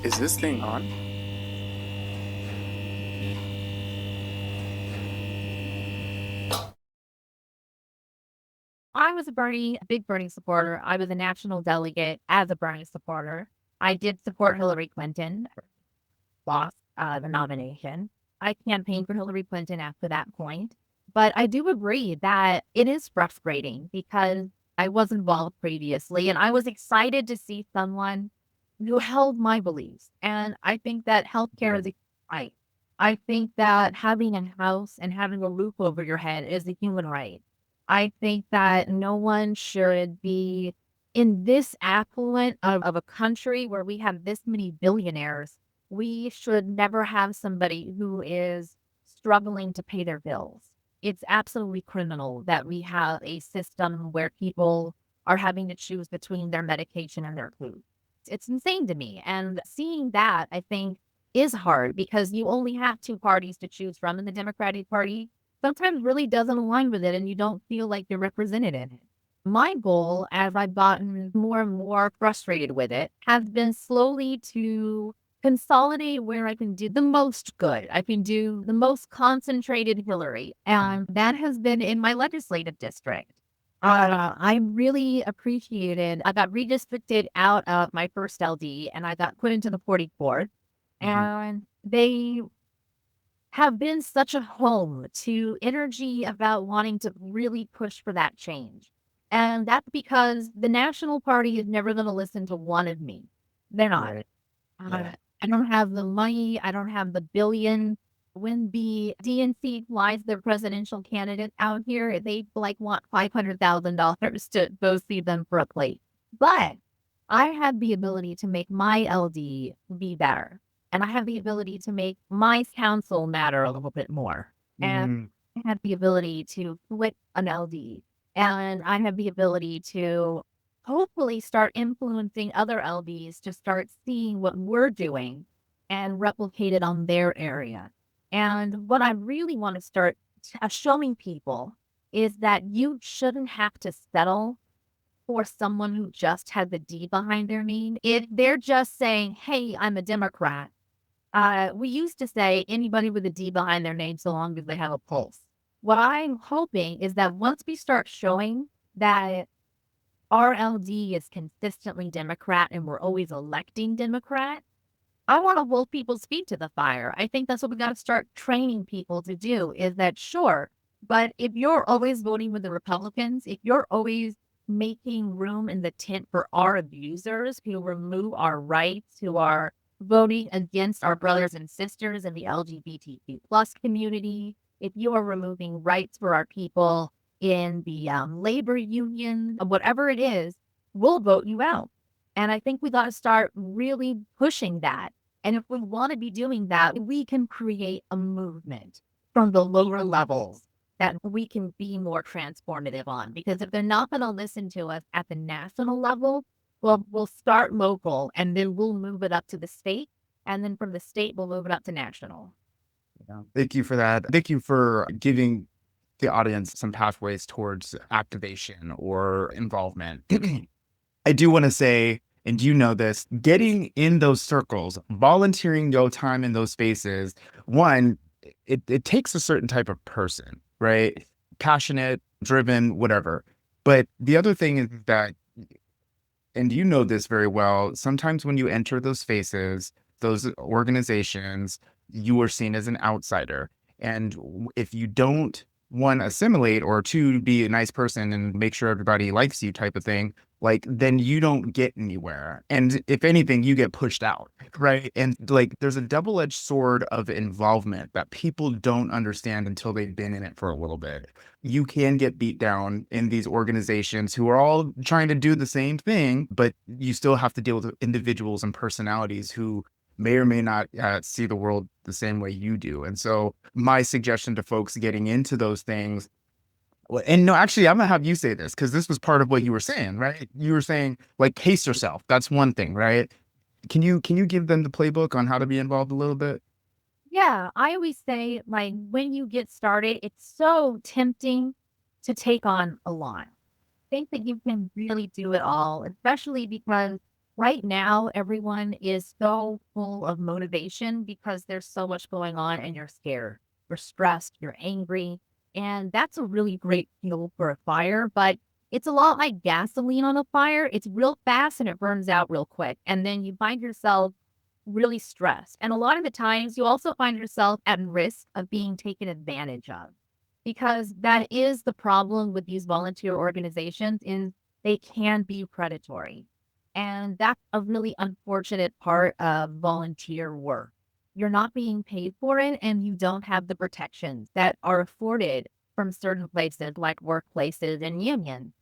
Is this thing on? I was a big Bernie supporter. I was a national delegate as a Bernie supporter. I did support Hillary Clinton, lost the nomination. I campaigned for Hillary Clinton after that point. But I do agree that it is frustrating because I was involved previously and I was excited to see someone who held my beliefs. And I think that healthcare is a right. I think that having a house and having a roof over your head is a human right. I think that no one should be in this affluent of a country where we have this many billionaires. We should never have somebody who is struggling to pay their bills. It's absolutely criminal that we have a system where people are having to choose between their medication and their food. It's insane to me. And seeing that, I think, is hard because you only have two parties to choose from, and the Democratic Party sometimes really doesn't align with it, and you don't feel like you're represented in it. My goal, as I've gotten more and more frustrated with it, has been slowly to consolidate where I can do the most good. I can do the most concentrated Hillary, and that has been in my legislative district. I really appreciated I got redistricted out of my first LD, and I got put into the 44th, Mhm. and they have been such a home to energy about wanting to really push for that change. And that's because the National Party is never going to listen to one of me. They're not. Right. Uh, Yeah. I don't have the money. I don't have the billion. When the DNC flies their presidential candidate out here, they like want $500,000 to go see them for a plate. But I have the ability to make my LD be better. And I have the ability to make my council matter a little bit more. And Mhm. I have the ability to flip an LD. And I have the ability to hopefully start influencing other LDs to start seeing what we're doing and replicate it on their area. And what I really want to start showing people is that you shouldn't have to settle for someone who just has a D behind their name. If they're just saying, hey, I'm a Democrat, we used to say anybody with a D behind their name so long as they have a pulse. What I'm hoping is that once we start showing that RLD is consistently Democrat and we're always electing Democrat, I want to hold people's feet to the fire. I think that's what we got to start training people to do is that sure, but if you're always voting with the Republicans, if you're always making room in the tent for our abusers who remove our rights, who are voting against our brothers and sisters in the LGBTQ plus community, if you are removing rights for our people in the labor union, whatever it is, we'll vote you out. And I think we got to start really pushing that. And if we want to be doing that, we can create a movement from the lower levels that we can be more transformative on. Because if they're not going to listen to us at the national level, well, we'll start local and then we'll move it up to the state. And then from the state, we'll move it up to national. Yeah. Thank you for that. Thank you for giving the audience some pathways towards activation or involvement. I do want to say, and you know this, getting in those circles, volunteering your time in those spaces, one, it takes a certain type of person, right? Passionate, driven, whatever. But the other thing is that, and you know this very well, sometimes when you enter those spaces, those organizations, you are seen as an outsider. And if you don't, one, assimilate, or two, be a nice person and make sure everybody likes you type of thing, like then you don't get anywhere. And if anything, you get pushed out, right? And like there's a double-edged sword of involvement that people don't understand until they've been in it for a little bit. You can get beat down in these organizations who are all trying to do the same thing, but you still have to deal with individuals and personalities who may or may not see the world the same way you do. And so my suggestion to folks getting into those things, and no, actually, I'm gonna have you say this because this was part of what you were saying, right? You were saying like pace yourself. That's one thing, right? Can you give them the playbook on how to be involved a little bit? Yeah, I always say, like, when you get started, it's so tempting to take on a lot. Think that you can really do it all, especially because Right now, everyone is so full of motivation because there's so much going on and you're scared, you're stressed, you're angry. And that's a really great fuel for a fire, but it's a lot like gasoline on a fire. It's real fast and it burns out real quick. And then you find yourself really stressed. And a lot of the times you also find yourself at risk of being taken advantage of because that is the problem with these volunteer organizations is they can be predatory. And that's a really unfortunate part of volunteer work. You're not being paid for it and you don't have the protections that are afforded from certain places like workplaces and unions.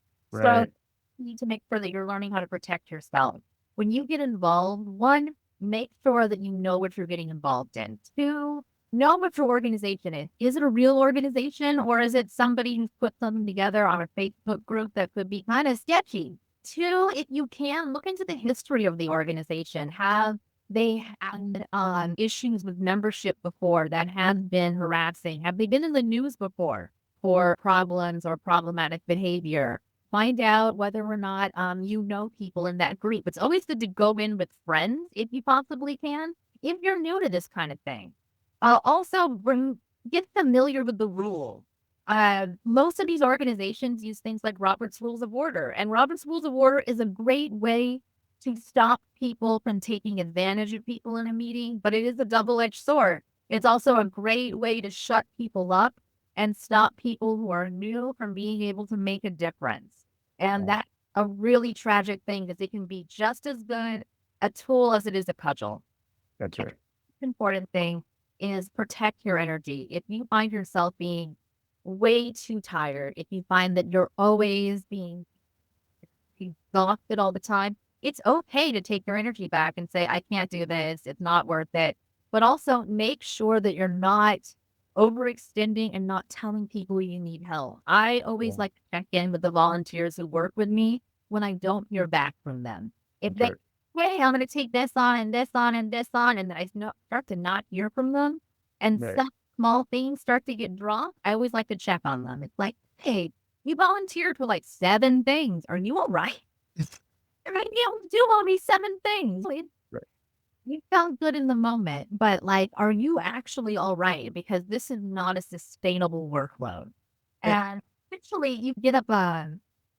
So Right. you need to make sure that you're learning how to protect yourself. When you get involved, one, make sure that you know what you're getting involved in. Two, know what your organization is. Is it a real organization or is it somebody who's put something together on a Facebook group that could be kind of sketchy? Two, if you can, look into the history of the organization. Have they had issues with membership before that have been harassing? Have they been in the news before for problems or problematic behavior? Find out whether or not you know people in that group. It's always good to go in with friends if you possibly can, if you're new to this kind of thing. Also, get familiar with the rules. Most of these organizations use things like Robert's Rules of Order, and Robert's Rules of Order is a great way to stop people from taking advantage of people in a meeting, but it is a double-edged sword. It's also a great way to shut people up and stop people who are new from being able to make a difference. And Yeah, that's a really tragic thing because it can be just as good a tool as it is a cudgel. that's right. Important thing is protect your energy. If you find yourself being way too tired, if you find that you're always being exhausted all the time, it's okay to take your energy back and say, I can't do this. It's not worth it. But also make sure that you're not overextending and not telling people you need help. I Yeah, always like to check in with the volunteers who work with me when I don't hear back from them. If that's they right. hey, I'm gonna take this on and this on and this on, and then start to not hear from them, and Right. some small things start to get dropped, I always like to check on them. It's like, "Hey, you volunteered for, like, 7 things. Are you alright? You're gonna be able to do all these 7 things. Right. You felt good in the moment, but, like, are you actually alright? Because this is not a sustainable workload." Eh, And eventually you get up,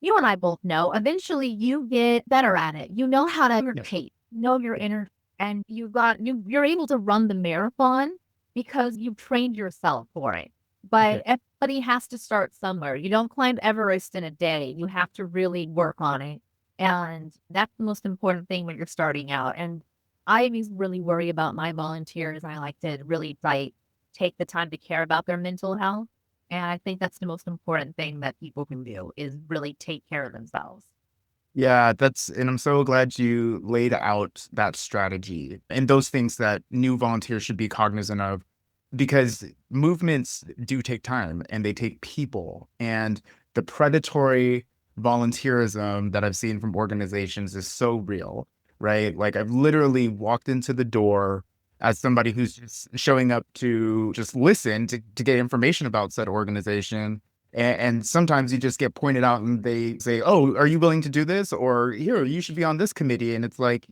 you and I both know, eventually you get better at it. You know how to yeah, rotate, know your yeah, inner and you're able to run the marathon because you've trained yourself for it. okay. But everybody has to start somewhere. You don't climb Everest in a day. You have to really work on it. And that's the most important thing when you're starting out. And I always really worry about my volunteers. I like to really take the time to care about their mental health. And I think that's the most important thing that people can do is really take care of themselves. Yeah, and I'm so glad you laid out that strategy and those things that new volunteers should be cognizant of because movements do take time and they take people. And the predatory volunteerism that I've seen from organizations is so real, right? Like I've literally walked into the door as somebody who's just showing up to just listen to get information about said organization, and sometimes you just get pointed out and they say, "Oh, are you willing to do this?" Or "Here, you should be on this committee." And it's like,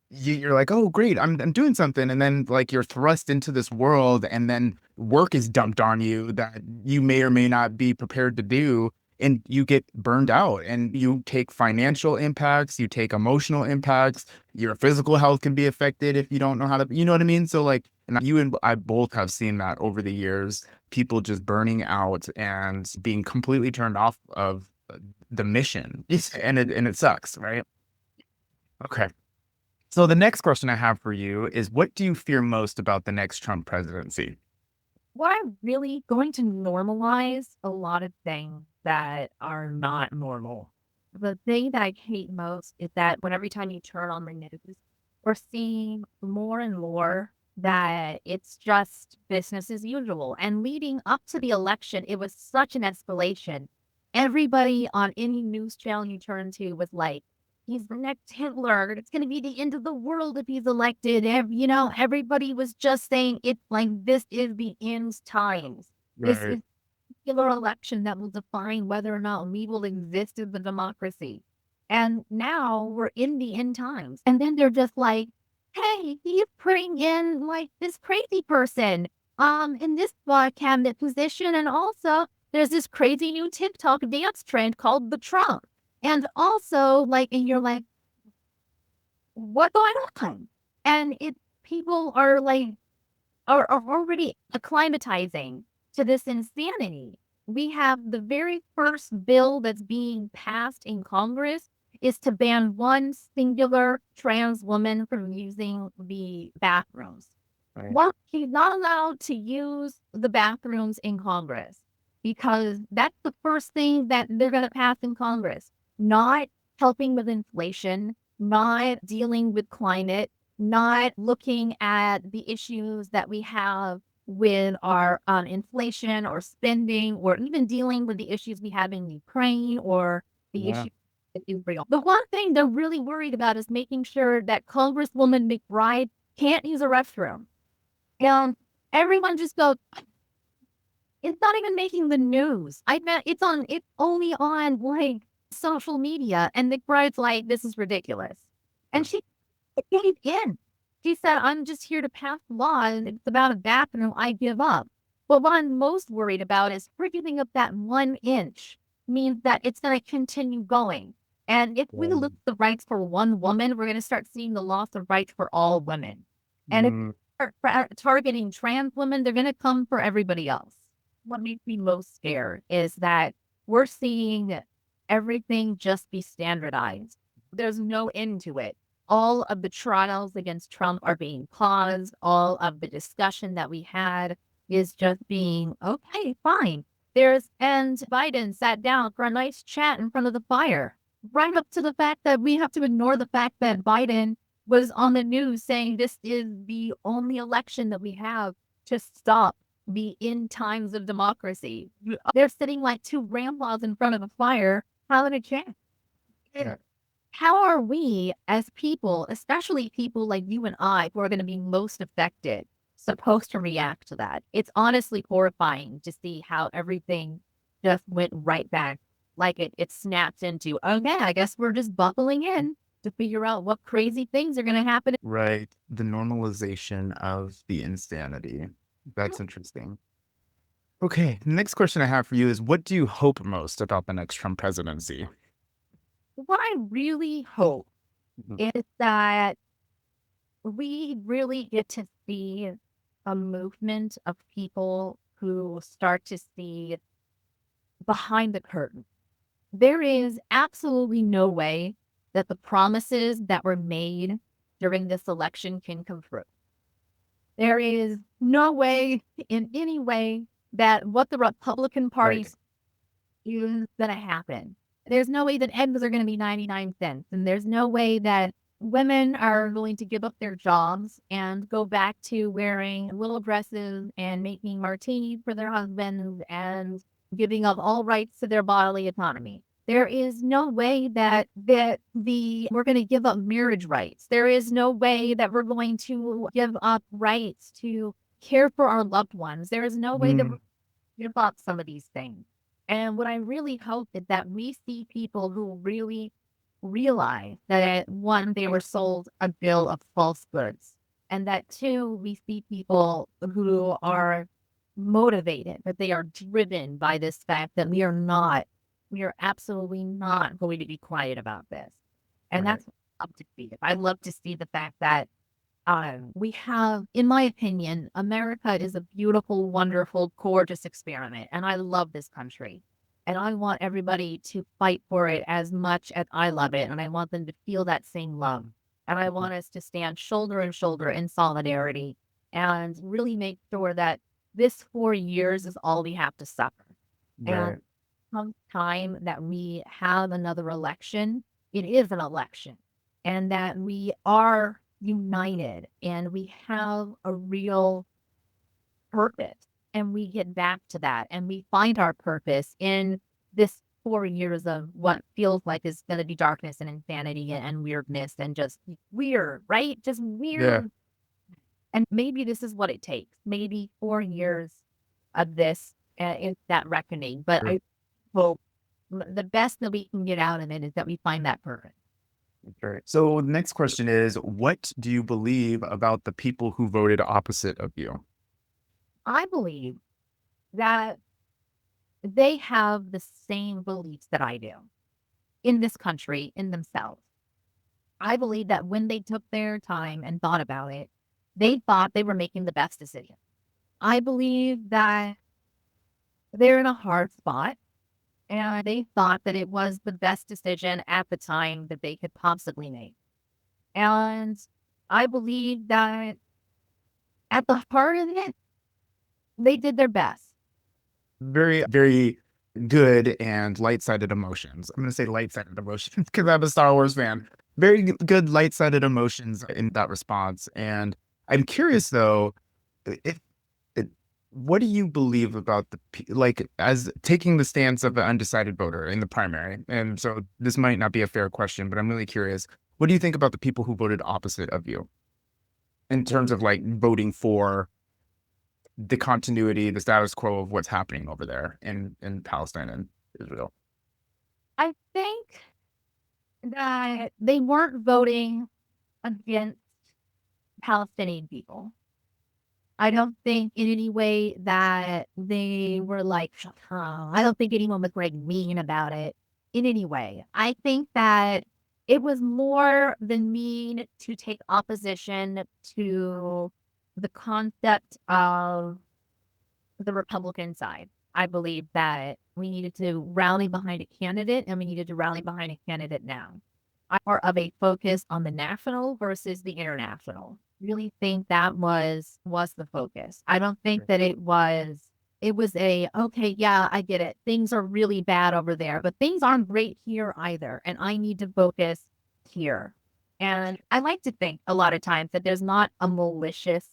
you're like, "Oh, great, I'm doing something." And then like you're thrust into this world and then work is dumped on you that you may or may not be prepared to do. And you get burned out and you take financial impacts, you take emotional impacts, your physical health can be affected if you don't know how to, you know what I mean? So like, and you and I both have seen that over the years, people just burning out and being completely turned off of the mission. And it sucks, right? Okay. So the next question I have for you is what do you fear most about the next Trump presidency? Well, I'm really going to normalize a lot of things that are not normal. The thing that I hate most is that when every time you turn on the news, we're seeing more and more that it's just business as usual. And leading up to the election, it was such an escalation. Everybody on any news channel you turn to was like, he's the next Hitler. It's going to be the end of the world if he's elected. Everybody was just saying it's like this is the end times. This Right. is a particular election that will define whether or not we will exist as a democracy. And now we're in the end times. And then they're just like, hey, you bring in like this crazy person in this cabinet position. And also there's this crazy new TikTok dance trend called the Trump. And also like, and you're like, what's going on? And people are like, are already acclimatizing to this insanity. We have the very first bill that's being passed in Congress is to ban one singular trans woman from using the bathrooms. Right. Well, she's not allowed to use the bathrooms in Congress because that's the first thing that they're going to pass in Congress. Not helping with inflation, not dealing with climate, not looking at the issues that we have with our inflation or spending, or even dealing with the issues we have in Ukraine or the Yeah. issues in Israel. The one thing they're really worried about is making sure that Congresswoman McBride can't use a restroom. And everyone just goes, it's not even making the news. I bet it's only on like social media. And McBride's like, this is ridiculous. And she gave in. She said, I'm just here to pass law and it's about a bathroom. I give up. But what I'm most worried about is giving up that 1 inch means that it's going to continue going. And if we look at the rights for one woman, we're going to start seeing the loss of rights for all women. And if Mm, we're targeting trans women, they're going to come for everybody else. What makes me most scared is that we're seeing everything just be standardized. There's no end to it. All of the trials against Trump are being paused. All of the discussion that we had is just being, okay, fine. And Biden sat down for a nice chat in front of the fire, right up to the fact that we have to ignore the fact that Biden was on the news saying this is the only election that we have to stop the end times of democracy. They're sitting like two grandpas in front of a fire having a chat. yeah. How are we as people, especially people like you and I, who are going to be most affected, supposed to react to that? It's honestly horrifying to see how everything just went right back. Like it snapped into, okay, I guess we're just buckling in to figure out what crazy things are going to happen. Right. The normalization of the insanity. That's interesting. Okay. Next question I have for you is, what do you hope most about the next Trump presidency? What I really hope Mhm. is that we really get to see a movement of people who start to see behind the curtain. There is absolutely no way that the promises that were made during this election can come true. There is no way in any way that what the Republican Party Right. is going to happen. There's no way that eggs are going to be 99 cents. And there's no way that women are going to give up their jobs and go back to wearing little dresses and making martinis for their husbands and giving up all rights to their bodily autonomy. There is no way that we're going to give up marriage rights. There is no way that we're going to give up rights to care for our loved ones. There is no way that we're Mm, going to give up some of these things. And what I really hope is that we see people who really realize that one, they were sold a bill of false goods, and that two, we see people who are motivated, that they are driven by this fact that we are absolutely not going to be quiet about this. And right. that's what I love to see. I love to see the fact that we have, in my opinion, America is a beautiful, wonderful, gorgeous experiment. And I love this country. And I want everybody to fight for it as much as I love it. And I want them to feel that same love. And I want us to stand shoulder and shoulder in solidarity and really make sure that this 4 years is all we have to suffer. And Right. come time that we have another election, it is an election, and that we are united and we have a real purpose, and we get back to that and we find our purpose in this 4 years of what feels like is going to be darkness and insanity and weirdness and just weird, right? Just Yeah. weird. And maybe this is what it takes. Maybe 4 years of this is that reckoning. But Sure. I hope the best that we can get out of it is that we find that person. Right. So the next question is, what do you believe about the people who voted opposite of you? I believe that they have the same beliefs that I do in this country, in themselves. I believe that when they took their time and thought about it, they thought they were making the best decision. I believe that they're in a hard spot and they thought that it was the best decision at the time that they could possibly make. And I believe that at the heart of it, they did their best. Very, very good and light-sided emotions. I'm going to say light-sided emotions because I'm a Star Wars fan. Very good light-sided emotions in that response. And I'm curious though, if it, what do you believe about like as taking the stance of an undecided voter in the primary? And so this might not be a fair question, but I'm really curious. What do you think about the people who voted opposite of you in terms of like voting for the continuity, the status quo of what's happening over there in Palestine and Israel? I think that they weren't voting against Palestinian people. I don't think in any way that they were like, I don't think anyone was like mean about it in any way. I think that it was more than mean to take opposition to the concept of the Republican side. I believe that we needed to rally behind a candidate and we needed to rally behind a candidate now. I'm more of a focus on the national versus the international. Really think that was the focus. I don't think that it was a okay, yeah, I get it. Things are really bad over there, but things aren't great here either. And I need to focus here. And I like to think a lot of times that there's not a malicious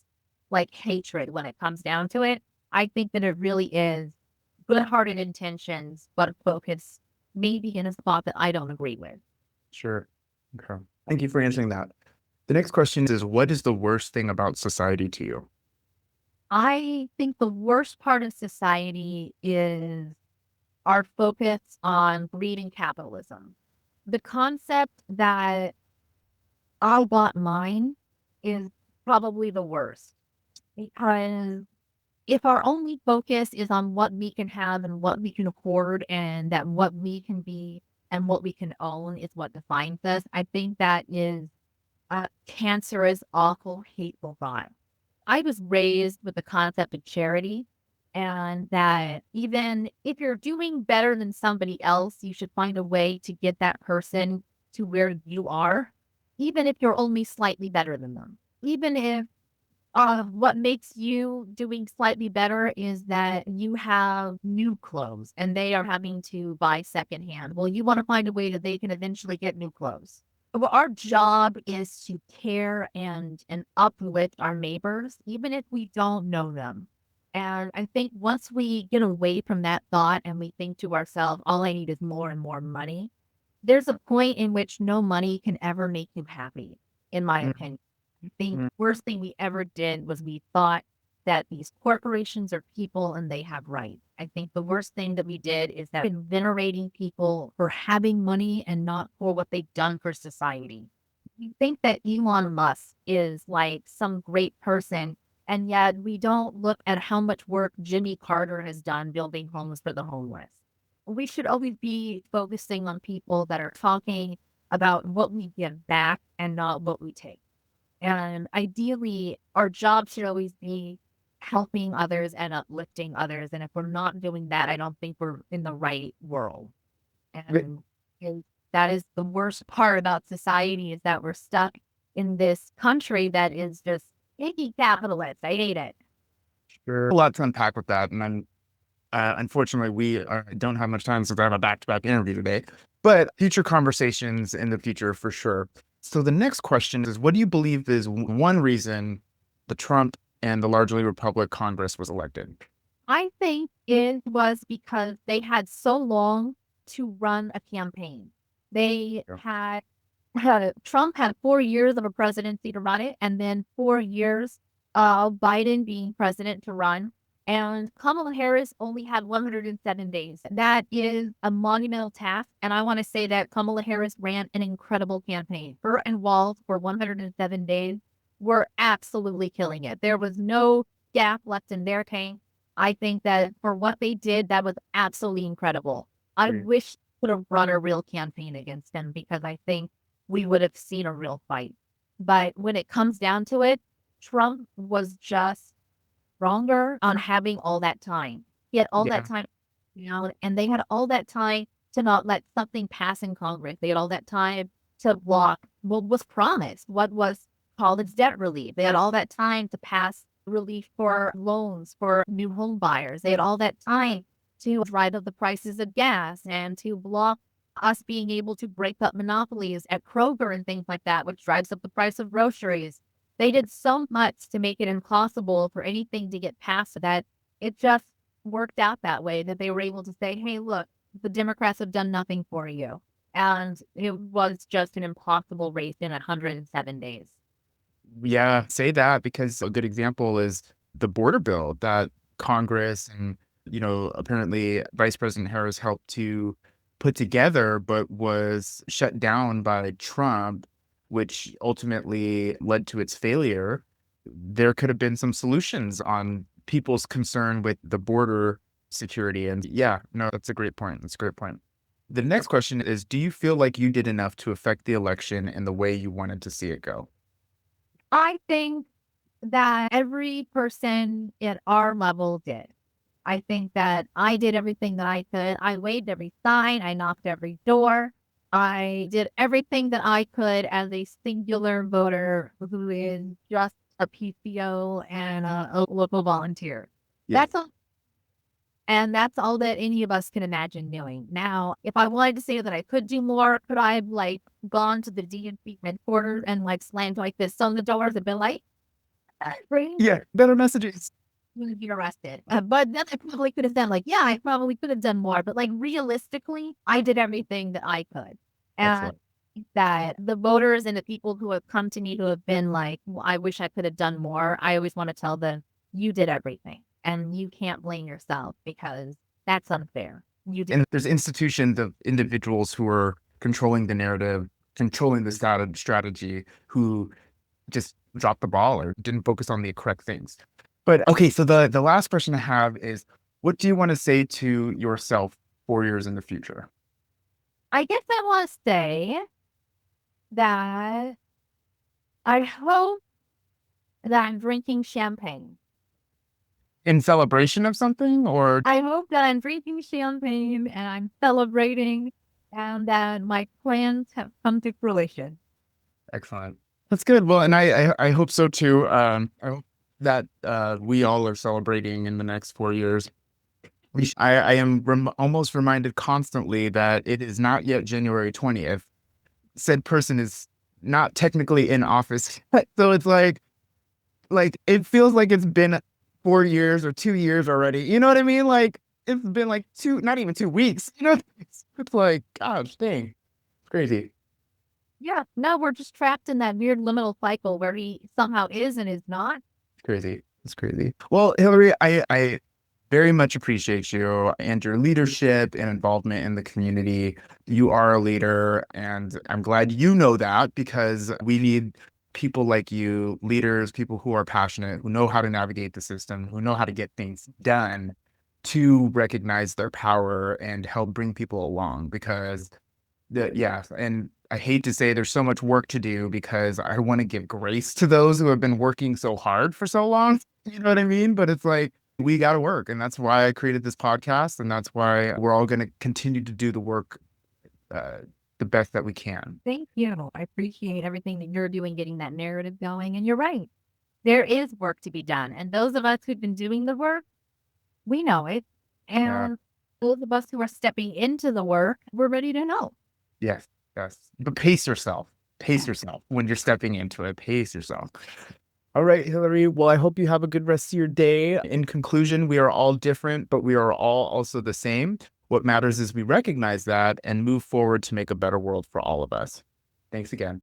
like hatred when it comes down to it. I think that it really is good-hearted intentions, but focus maybe in a spot that I don't agree with. Sure. Okay. Thank you for answering that. The next question is, what is the worst thing about society to you? I think the worst part of society is our focus on greed and capitalism. The concept that I want mine is probably the worst because if our only focus is on what we can have and what we can afford and that what we can be and what we can own is what defines us, I think that is a cancerous, awful, hateful thought. I was raised with the concept of charity and that even if you're doing better than somebody else, you should find a way to get that person to where you are, even if you're only slightly better than them. Even if what makes you doing slightly better is that you have new clothes and they are having to buy secondhand. Well, you want to find a way that they can eventually get new clothes. Well, our job is to care and uplift our neighbors, even if we don't know them. And I think once we get away from that thought and we think to ourselves, all I need is more and more money, there's a point in which no money can ever make you happy, in my opinion. The Mm. worst thing we ever did was we thought that these corporations are people and they have rights. I think the worst thing that we did is that we've been venerating people for having money and not for what they've done for society. We think that Elon Musk is like some great person, and yet we don't look at how much work Jimmy Carter has done building homes for the homeless. We should always be focusing on people that are talking about what we give back and not what we take. And ideally, our job should always be helping others and uplifting others. And if we're not doing that, I don't think we're in the right world. Ve- And that is the worst part about society is that we're stuck in this country that is just icky capitalist. I hate it. Sure. A lot to unpack with that. And I'm unfortunately, we don't have much time since I have a back-to-back interview today, but future conversations in the future for sure. So the next question is, what do you believe is one reason the Trump and the largely Republican Congress was elected? I think it was because they had so long to run a campaign. They Yeah. had Trump had 4 years of a presidency to run it, and then 4 years of Biden being president to run. And Kamala Harris only had 107 days. That is a monumental task. And I want to say that Kamala Harris ran an incredible campaign. Her and Walz for 107 days were absolutely killing it. There was no gap left in their tank. I think that for what they did, that was absolutely incredible. I Great. wish we would have run a real campaign against him because I think we would have seen a real fight. But when it comes down to it, Trump was just stronger on having all that time. He had all that Yeah. time, and they had all that time to not let something pass in Congress. They had all that time to block what was promised, what was college debt relief. They had all that time to pass relief for loans for new home buyers. They had all that time to drive up the prices of gas and to block us being able to break up monopolies at Kroger and things like that, which drives up the price of groceries. They did so much to make it impossible for anything to get past that. It just worked out that way that they were able to say, hey, look, the Democrats have done nothing for you. And it was just an impossible race in 107 days. Yeah, say that because a good example is the border bill that Congress and, apparently Vice President Harris helped to put together, but was shut down by Trump, which ultimately led to its failure. There could have been some solutions on people's concern with the border security. And yeah, no, that's a great point. That's a great point. The next question is, do you feel like you did enough to affect the election in the way you wanted to see it go? I think that every person at our level did. I think that I did everything that I could. I waved every sign. I knocked every door. I did everything that I could as a singular voter who is just a PCO and a local volunteer. Yeah. That's all. And that's all that any of us can imagine doing. Now, if I wanted to say that I could do more, could I have gone to the DNC headquarters and slammed this on the doors and been like, bring Yeah, better messages. going to be arrested. But then I probably could have done yeah, I probably could have done more. But realistically, I did everything that I could. And Excellent. that the voters and the people who have come to me who have been well, I wish I could have done more. I always want to tell them, you did everything. And you can't blame yourself because that's unfair. You did. And there's institutions of individuals who are controlling the narrative, controlling the strategy, who just dropped the ball or didn't focus on the correct things. But okay, so the last question I have is, what do you want to say to yourself 4 years in the future? I guess I want to say that I hope that I'm drinking champagne. In celebration of something, or I hope that I'm drinking champagne and I'm celebrating and that my plans have come to fruition. excellent. That's good. Well, and I hope so too. I hope that we all are celebrating in the next 4 years. I am almost reminded constantly that it is not yet January 20th. Said person is not technically in office. So it's it feels like it's been 4 years or 2 years already. You know what I mean? It's been not even 2 weeks. It's like, gosh, dang, it's crazy. Yeah, no, we're just trapped in that weird liminal cycle where he somehow is and is not. It's crazy. It's crazy. Well, Hillary, I very much appreciate you and your leadership and involvement in the community. You are a leader, and I'm glad you know that because we need people like you, leaders, people who are passionate, who know how to navigate the system, who know how to get things done, to recognize their power and help bring people along because yeah, and I hate to say there's so much work to do because I want to give grace to those who have been working so hard for so long. You know what I mean? But it's we got to work. And that's why I created this podcast. And that's why we're all going to continue to do the work uh, the best that we can. Thank you. I appreciate everything that you're doing, getting that narrative going. And you're right. There is work to be done. And those of us who've been doing the work, we know it. Yeah. And those of us who are stepping into the work, we're ready to know. Yes. Yes. But pace yourself. Pace yourself when you're stepping into it. Pace yourself. All right, Hillary. Well, I hope you have a good rest of your day. In conclusion, we are all different, but we are all also the same. What matters is we recognize that and move forward to make a better world for all of us. Thanks again.